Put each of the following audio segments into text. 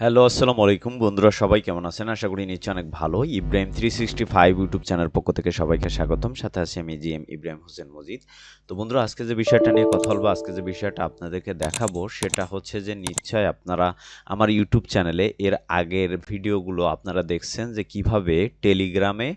Hello, আসসালামু আলাইকুম বন্ধুরা, সবাই কেমন আছেন? আশা করি নিশ্চয়ই অনেক ভালো। ইব্রাহিম 365 ইউটিউব চ্যানেল পক্ষ থেকে সবাইকে স্বাগতম। সাথে আছি আমি জিএম ইব্রাহিম হোসেন মজিদ। তো বন্ধুরা, আজকে যে বিষয়টা নিয়ে কথা বলবো, আজকে যে বিষয়টা আপনাদেরকে দেখাবো সেটা হচ্ছে যে নিশ্চয় আপনারা আমার ইউটিউব চ্যানেলে এর আগের ভিডিওগুলো আপনারা দেখছেন যে কিভাবে টেলিগ্রামে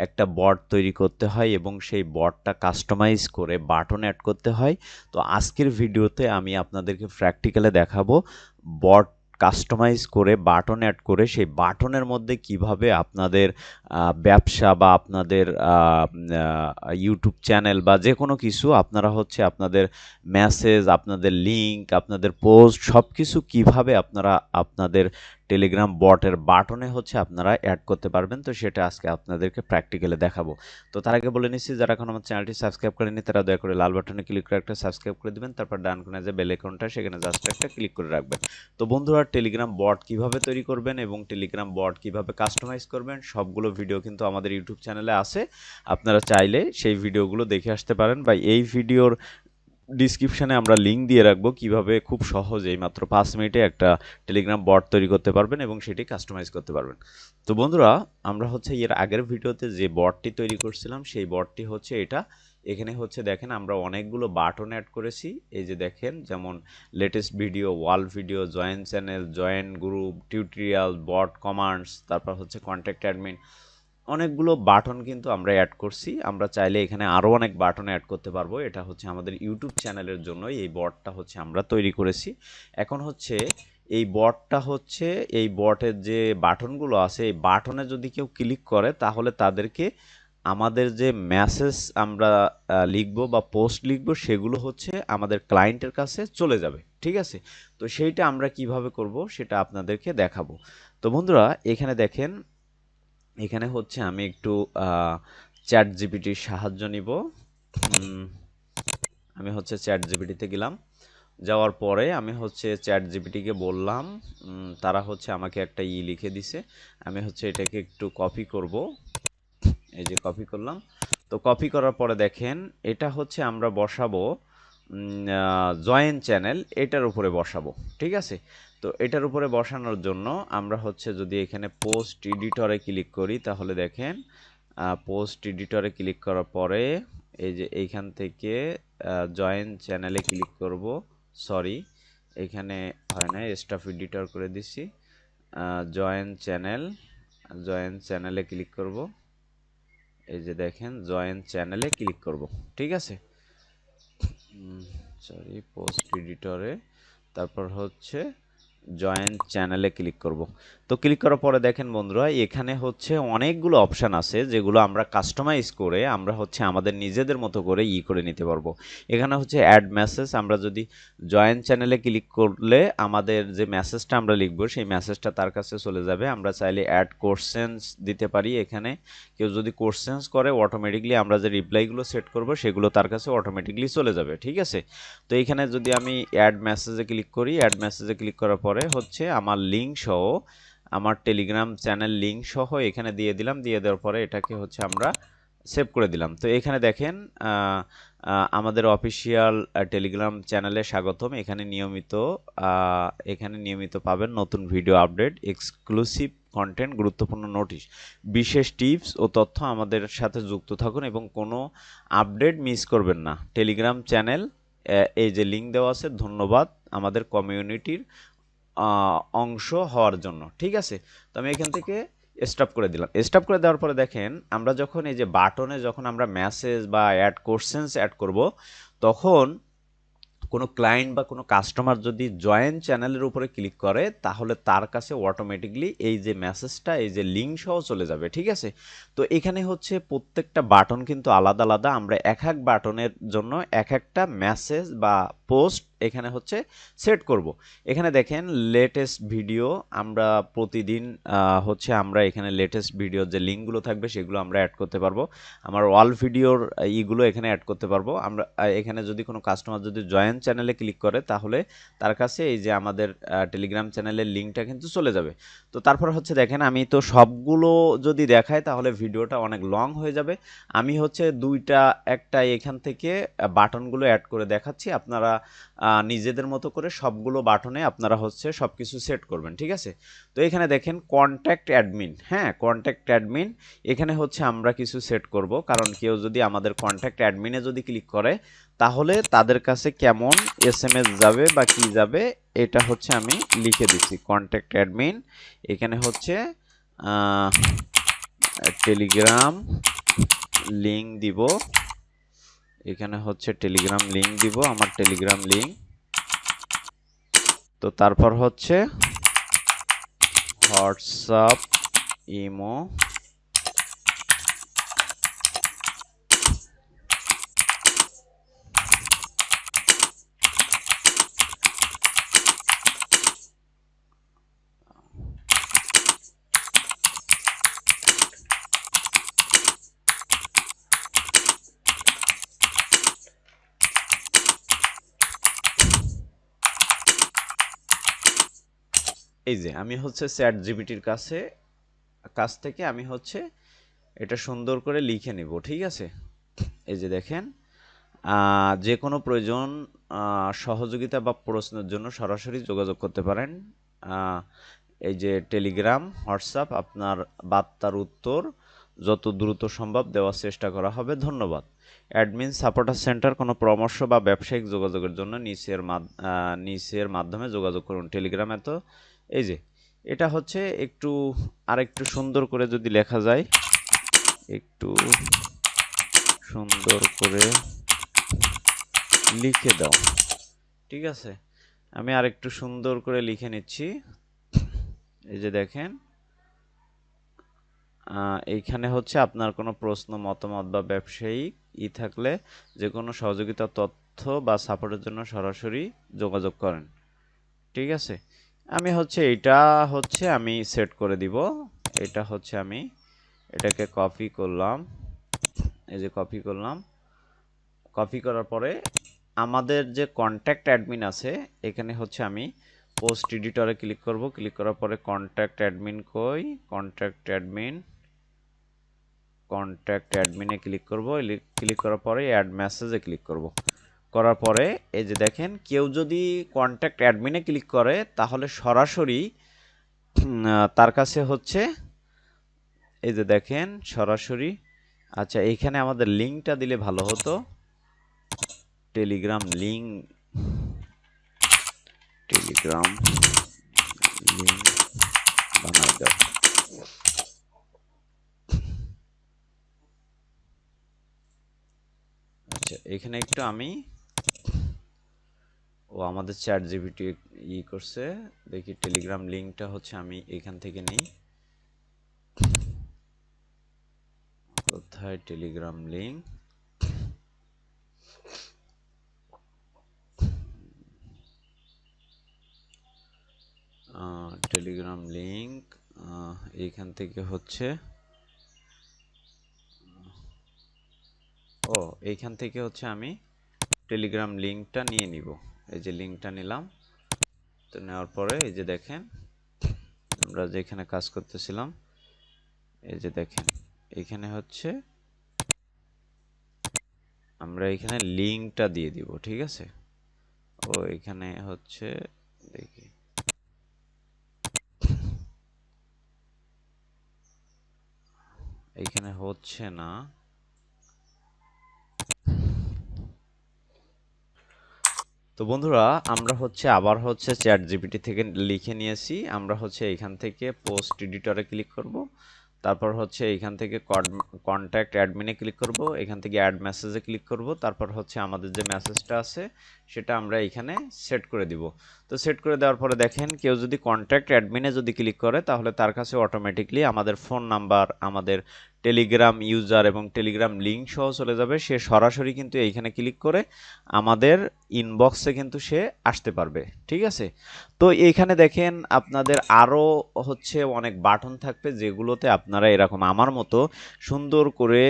একটা বট তৈরি করতে হয় এবং সেই বটটা কাস্টমাইজ করে বাটন অ্যাড করতে হয়। তো আজকের ভিডিওতে আমি আপনাদেরকে প্র্যাকটিক্যালে দেখাবো বট কাস্টমাইজ করে বাটন অ্যাড করে সেই বাটনের মধ্যে কিভাবে আপনাদের ব্যবসা বা আপনাদের ইউটিউব চ্যানেল বা যে কোনো কিছু আপনারা হচ্ছে আপনাদের মেসেজ, আপনাদের লিঙ্ক, আপনাদের পোস্ট সব কিছু কীভাবে আপনারা আপনাদের টেলিগ্রাম বটের বাটনে হচ্ছে আপনারা অ্যাড করতে পারবেন। তো সেটা আজকে আপনাদেরকে প্র্যাকটিক্যালে দেখাবো। তো তার আগে বলে নিচ্ছি, যারা এখন আমার চ্যানেলটি সাবস্ক্রাইব করেনি তারা দয়া করে লাল বাটনে ক্লিক করে একটা সাবস্ক্রাইব করে দেবেন। তারপর ডান কোণে যে বেল আইকনটা সেখানে জাস্ট একটা ক্লিক করে রাখবেন। তো বন্ধুরা, টেলিগ্রাম বট কিভাবে তৈরি করবেন এবং টেলিগ্রাম বট কিভাবে কাস্টমাইজ করবেন সবগুলো ভিডিও কিন্তু আমাদের ইউটিউব চ্যানেলে আছে। আপনারা চাইলে সেই ভিডিওগুলো দেখে আসতে পারেন, বা এই ভিডিওর ডিসক্রিপশানে আমরা লিঙ্ক দিয়ে রাখবো কিভাবে খুব সহজেই মাত্র 5 মিনিটে একটা টেলিগ্রাম বট তৈরি করতে পারবেন এবং সেটি কাস্টমাইজ করতে পারবেন। তো বন্ধুরা, আমরা হচ্ছে এর আগের ভিডিওতে যে বটটি তৈরি করছিলাম সেই বটটি হচ্ছে এটা। এখানে হচ্ছে দেখেন আমরা অনেকগুলো বাটন অ্যাড করেছি। এই যে দেখেন, যেমন latest video, wall video, join channel, join group, tutorial, bot commands, তারপর হচ্ছে কন্ট্যাক্ট অ্যাডমিন, অনেকগুলো বাটন কিন্তু আমরা অ্যাড করছি। আমরা চাইলে এখানে আরও অনেক বাটন অ্যাড করতে পারবো। এটা হচ্ছে আমাদের ইউটিউব চ্যানেলের জন্যই এই বটটা হচ্ছে আমরা তৈরি করেছি। এখন হচ্ছে এই বটটা হচ্ছে এই বটের যে বাটনগুলো আছে এই বাটনে যদি কেউ ক্লিক করে তাহলে তাদেরকে আমাদের যে মেসেজ আমরা লিখব বা পোস্ট লিখব সেগুলো হচ্ছে আমাদের ক্লায়েন্টের কাছে চলে যাবে। ঠিক আছে? তো সেইটা আমরা কিভাবে করব সেটা আপনাদেরকে দেখাবো। তো বন্ধুরা, এখানে দেখেন, এখানে হচ্ছে আমি একটু চ্যাট জিপিটির সাহায্য নিব। আমি হচ্ছে চ্যাট জিপিটিতে গেলাম। যাওয়ার পরে আমি হচ্ছে চ্যাট জিপিটিকে বললাম, তারা হচ্ছে আমাকে একটা লিখে দিছে। আমি হচ্ছে এটাকে একটু কপি করব। এই যে কপি করলাম। তো কপি করার পরে দেখেন, এটা হচ্ছে আমরা বসাবো জয়েন চ্যানেল, এটার উপরে বসাবো। ঠিক আছে? তো এটার উপরে বসানোর জন্য আমরা হচ্ছে যদি এখানে পোস্ট এডিটরে ক্লিক করি তাহলে দেখেন, পোস্ট এডিটরে ক্লিক করার পরে এই যে এইখান থেকে জয়েন চ্যানেলে ক্লিক করব। সরি, এখানে হয় না, স্টাফ এডিটর করে দিছি। জয়েন চ্যানেল, জয়েন চ্যানেলে ক্লিক করব। এই যে দেখেন, জয়েন চ্যানেলে ক্লিক করব। ঠিক আছে? সরি, পোস্ট এডিটরে, তারপর হচ্ছে জয়েন চ্যানেলে ক্লিক করব। তো ক্লিক করার পরে দেখেন বন্ধুরা, এখানে হচ্ছে অনেকগুলো অপশান আছে যেগুলো আমরা কাস্টমাইজ করে আমরা হচ্ছে আমাদের নিজেদের মতো করে করে নিতে পারবো। এখানে হচ্ছে অ্যাড মেসেজ, আমরা যদি জয়েন চ্যানেলে ক্লিক করলে আমাদের যে মেসেজটা আমরা লিখব সেই মেসেজটা তার কাছে চলে যাবে। আমরা চাইলে অ্যাড কোশ্চেন্স দিতে পারি। এখানে কেউ যদি কোশ্চেন্স করে অটোমেটিকলি আমরা যে রিপ্লাইগুলো সেট করব সেগুলো তার কাছে অটোমেটিকলি চলে যাবে। ঠিক আছে? তো এইখানে যদি আমি অ্যাড মেসেজে ক্লিক করি, অ্যাড মেসেজে ক্লিক করার পরে হচ্ছে আমার লিঙ্ক সহ, আমার টেলিগ্রাম চ্যানেল লিঙ্ক সহ এখানে দিয়ে দিলাম। দিয়ে দেওয়ার পরে এটাকে হচ্ছে আমরা সেভ করে দিলাম। তো এখানে দেখেন, আমাদের অফিসিয়াল টেলিগ্রাম চ্যানেলে স্বাগতম। এখানে নিয়মিত পাবেন নতুন ভিডিও আপডেট, এক্সক্লুসিভ কন্টেন্ট, গুরুত্বপূর্ণ নোটিশ, বিশেষ টিপস ও তথ্য। আমাদের সাথে যুক্ত থাকুন এবং কোনো আপডেট মিস করবেন না। টেলিগ্রাম চ্যানেল, এই যে লিঙ্ক দেওয়া আছে। ধন্যবাদ আমাদের কমিউনিটির অংশ হওয়ার জন্য। ঠিক আছে? তো আমি এখান থেকে স্টপ করে দিলাম। স্টপ করে দেওয়ার পরে দেখেন, আমরা যখন এই যে বাটনে যখন আমরা মেসেজ বা অ্যাড কোশ্চেন্স অ্যাড করব, তখন কোনো ক্লায়েন্ট বা কোনো কাস্টমার যদি জয়েন চ্যানেলের উপরে ক্লিক করে তাহলে তার কাছে অটোমেটিকলি এই যে মেসেজটা, এই যে লিঙ্ক সহ চলে যাবে। ঠিক আছে? তো এখানে হচ্ছে প্রত্যেকটা বাটন কিন্তু আলাদা আলাদা। আমরা এক এক বাটনের জন্য এক একটা মেসেজ বা পোস্ট এখানে হচ্ছে সেট করব। এখানে দেখেন লেটেস্ট ভিডিও, আমরা প্রতিদিন হচ্ছে আমরা এখানে লেটেস্ট ভিডিওর যে লিঙ্কগুলো থাকবে সেগুলো আমরা অ্যাড করতে পারবো। আমার ওয়াল ভিডিওর ইগুলো এখানে অ্যাড করতে পারবো। আমরা এখানে যদি কোনো কাস্টমার যদি জয়েন চ্যানেলে ক্লিক করে তাহলে তার কাছে এই যে আমাদের টেলিগ্রাম চ্যানেলের লিঙ্কটা কিন্তু চলে যাবে। তো তারপর হচ্ছে দেখেন, আমি তো সবগুলো যদি দেখাই তাহলে ভিডিওটা অনেক লং হয়ে যাবে। আমি হচ্ছে একটা এখান থেকে বাটনগুলো অ্যাড করে দেখাচ্ছি। আপনারা নিজেদের মতো করে সবগুলো বাটনে আপনারা হচ্ছে সব কিছু সেট করবেন, ঠিক আছে। তো এখানে দেখেন কন্ট্যাক্ট অ্যাডমিন, হ্যাঁ কন্ট্যাক্ট অ্যাডমিন, এখানে হচ্ছে আমরা কিছু সেট করব, কারণ কেউ যদি আমাদের কন্ট্যাক্ট অ্যাডমিনে যদি ক্লিক করে তাহলে তাদের কাছে কেমন এসএমএস যাবে বা কি যাবে এটা হচ্ছে আমি লিখে দিচ্ছি। কন্ট্যাক্ট অ্যাডমিন, এখানে হচ্ছে টেলিগ্রাম লিংক দিব, এখানে হচ্ছে টেলিগ্রাম লিংক দিব, আমার টেলিগ্রাম লিংক। তো তারপর হচ্ছে হোয়াটসঅ্যাপ, ইমো, এই যে আমি হচ্ছে চ্যাট জিপিটির কাছ থেকে আমি হচ্ছে এটা সুন্দর করে লিখে নিব, ঠিক আছে। এই যে দেখেন যে কোনো প্রয়োজন সহযোগিতা বা প্রশ্নের জন্য সরাসরি যোগাযোগ করতে পারেন। এই যে টেলিগ্রাম, হোয়াটসঅ্যাপ, আপনার বার্তার উত্তর যত দ্রুত সম্ভব দেওয়ার চেষ্টা করা হবে, ধন্যবাদ। অ্যাডমিন সাপোর্টার সেন্টার, কোনো পরামর্শ বা ব্যবসায়িক যোগাযোগের জন্য নিচের মাধ্যমে যোগাযোগ করুন টেলিগ্রামে। তো এই যে এটা হচ্ছে একটু আরেকটু সুন্দর করে যদি লেখা যায়, একটু সুন্দর করে লিখে দাও, ঠিক আছে। আমি আরেকটু সুন্দর করে লিখে নিচ্ছি। এই যে দেখেন এইখানে হচ্ছে আপনার কোনো প্রশ্ন, মতামত বা ব্যবসায়িক থাকলে যে কোনো সহযোগিতা, তথ্য বা সাপোর্টের জন্য সরাসরি যোগাযোগ করেন, ঠিক আছে। আমি হচ্ছে এইটা হচ্ছে আমি সেট করে দিব। এটা হচ্ছে আমি এটাকে কপি করলাম, এই যে কপি করলাম। কপি করার পরে আমাদের যে কন্ট্যাক্ট অ্যাডমিন আছে এখানে হচ্ছে আমি পোস্ট এডিটরে ক্লিক করব। ক্লিক করার পরে কন্ট্যাক্ট অ্যাডমিন কই, কন্ট্যাক্ট অ্যাডমিনে ক্লিক করব। ক্লিক করার পরে অ্যাড মেসেজে ক্লিক করব। করার পরে এই যে দেখেন কেউ যদি কন্ট্যাক্ট অ্যাডমিনে ক্লিক করে তাহলে সরাসরি তার কাছে হচ্ছে এই যে দেখেন সরাসরি, আচ্ছা এইখানে আমাদের লিঙ্কটা দিলে ভালো হতো, টেলিগ্রাম লিংক বানাই দাও। আচ্ছা এখানে একটু আমি আমাদের চ্যাট জিপিটি করছে, দেখি টেলিগ্রাম লিংকটা হচ্ছে আমি এখান থেকে নিই। কোথায় টেলিগ্রাম লিংক, টেলিগ্রাম লিংক এইখান থেকে হচ্ছে এইখান থেকে হচ্ছে আমি টেলিগ্রাম লিংকটা নিয়ে নিব। এই যে লিংকটা নিলাম। তো নেওয়ার পরে এই যে দেখেন আমরা যেখানে কাজ করতেছিলাম, এই যে দেখেন এখানে হচ্ছে আমরা এখানে লিংকটা দিয়ে দিব, ঠিক আছে। এখানে হচ্ছে দেখি এখানে হচ্ছে না। তো বন্ধুরা আমরা হচ্ছে আবার হচ্ছে চ্যাট জিপিটি থেকে লিখে নিয়েছি। আমরা হচ্ছে এখান থেকে পোস্ট এডিটরে ক্লিক করব, তারপর হচ্ছে এখান থেকে কন্ট্যাক্ট অ্যাডমিনে ক্লিক করব, এখান থেকে অ্যাড মেসেজে ক্লিক করব, তারপর হচ্ছে আমাদের যে মেসেজটা আছে সেটা আমরা এখানে সেট করে দিব। তো সেট করে দেওয়ার পরে দেখেন কেউ যদি কন্ট্যাক্ট অ্যাডমিনে যদি ক্লিক করে তাহলে তার কাছে অটোমেটিকলি আমাদের ফোন নাম্বার, আমাদের টেলিগ্রাম ইউজার এবং টেলিগ্রাম লিংক সহ চলে যাবে। সে সরাসরি কিন্তু এইখানে ক্লিক করে আমাদের ইনবক্সে কিন্তু সে আসতে পারবে, ঠিক আছে। তো এইখানে দেখেন আপনাদের আরও হচ্ছে অনেক বাটন থাকবে যেগুলোতে আপনারা এরকম আমার মতো সুন্দর করে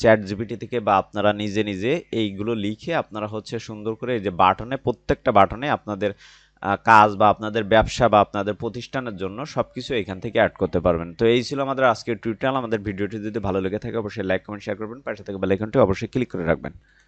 চ্যাট জিপিটি থেকে বা আপনারা নিজে নিজে এইগুলো লিখে আপনারা হচ্ছে সুন্দর করে এই যে বাটনে, প্রত্যেকটা বাটনে আপনাদের কাজ বা আপনাদের ব্যবসা বা আপনাদের প্রতিষ্ঠানের জন্য সবকিছু এখান থেকে অ্যাড করতে পারবেন। তো এই ছিল আমাদের আজকের টিউটোরিয়াল। আমাদের ভিডিওটি যদি ভালো লেগে থাকে অবশ্যই লাইক, কমেন্ট, শেয়ার করবেন, পাশে থাকা বেল আইকনটি অবশ্যই ক্লিক করে রাখবেন।